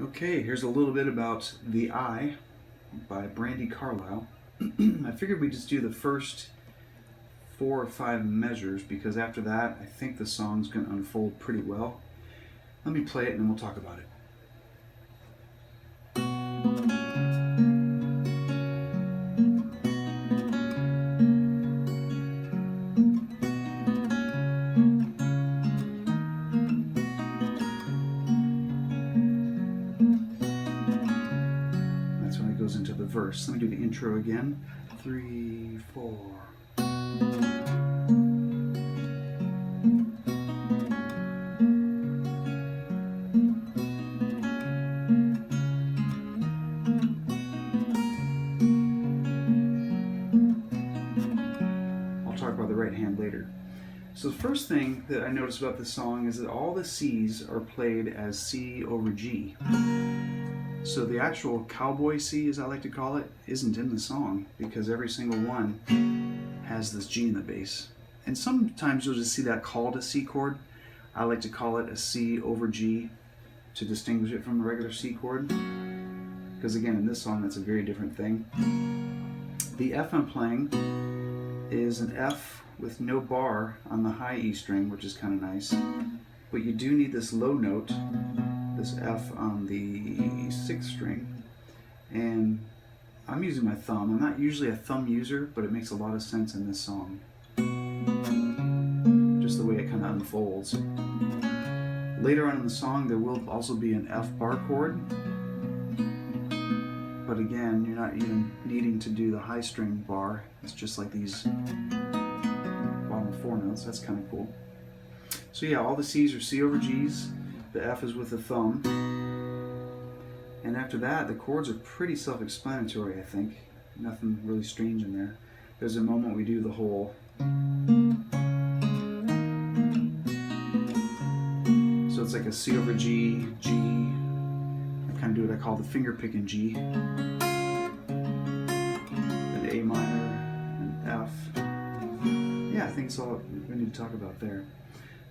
Okay, here's a little bit about The Eye by Brandi Carlisle. I figured we'd just do the first 4 or 5 measures because after that I think the song's going to unfold pretty well. Let me play it and then we'll talk about it. That's when it goes into the verse. Let me do the intro again. 3, 4. I'll talk about the right hand later. So the first thing that I noticed about this song is that all the C's are played as C over G. So the actual cowboy C, as I like to call it, isn't in the song because every single one has this G in the bass. And sometimes you'll just see that called a C chord. I like to call it a C over G to distinguish it from the regular C chord. Because again, in this song, that's a very different thing. The F I'm playing is an F with no bar on the high E string, which is kind of nice. But you do need this low note, this F on the 6th string. And I'm using my thumb. I'm not usually a thumb user, but it makes a lot of sense in this song. Just the way it kind of unfolds. Later on in the song, there will also be an F bar chord. But again, you're not even needing to do the high string bar. It's just like these bottom 4 notes. That's kind of cool. So yeah, all the C's are C over G's. The F is with the thumb. And after that, the chords are pretty self-explanatory, I think. Nothing really strange in there. There's a moment we do the whole. So it's like a C over G, G. I kind of do what I call the finger picking G. Then A minor and F. Yeah, I think it's all we need to talk about there.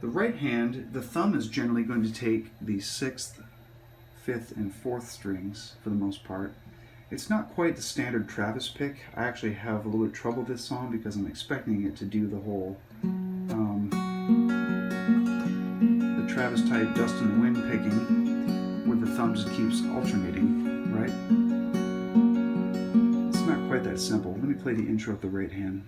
The right hand, the thumb is generally going to take the 6th, 5th, and 4th strings for the most part. It's not quite the standard Travis pick. I actually have a little bit of trouble with this song because I'm expecting it to do the whole the Travis type dust and wind picking where the thumb just keeps alternating, right? It's not quite that simple. Let me play the intro with the right hand.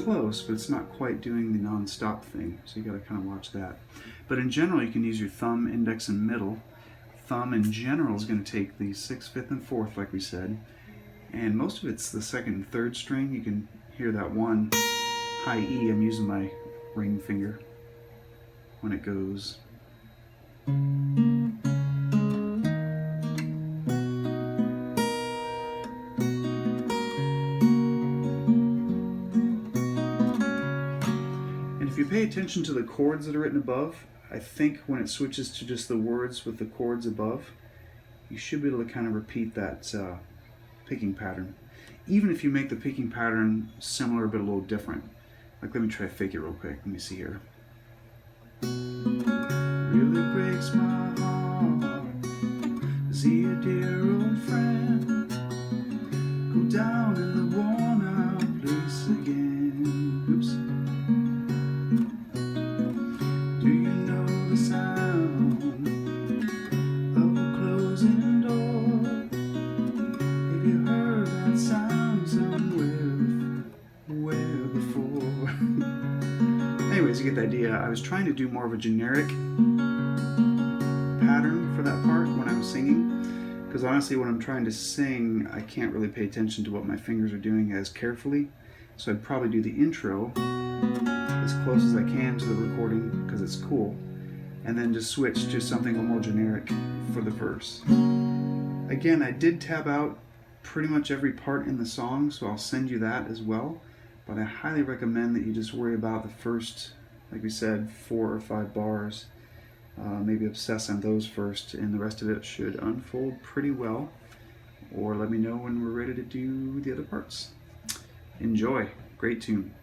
Close, but it's not quite doing the non-stop thing, so you got to kind of watch that. But in general, you can use your thumb, index, and middle. Thumb in general is going to take the 6th, 5th, and 4th, like we said, and most of it's the 2nd and 3rd string. You can hear that one high E. I'm using my ring finger when it goes. If you pay attention to the chords that are written above, I think when it switches to just the words with the chords above, you should be able to kind of repeat that picking pattern. Even if you make the picking pattern similar but a little different. Like, let me try to fake it real quick. Let me see here. Really breaks my heart to see a dear old friend go down in the worn out place again. Oops. Do you know the sound of a closing door? Have you heard that sound somewhere before? Anyways, you get the idea. I was trying to do more of a generic pattern for that part when I'm singing, because honestly when I'm trying to sing, I can't really pay attention to what my fingers are doing as carefully. So I'd probably do the intro as close as I can to the recording because it's cool, and then just switch to something a little more generic for the verse. Again, I did tab out pretty much every part in the song, so I'll send you that as well, but I highly recommend that you just worry about the first, like we said, 4 or 5 bars. maybe obsess on those first, and the rest of it should unfold pretty well. Or let me know when we're ready to do the other parts. Enjoy. Great tune.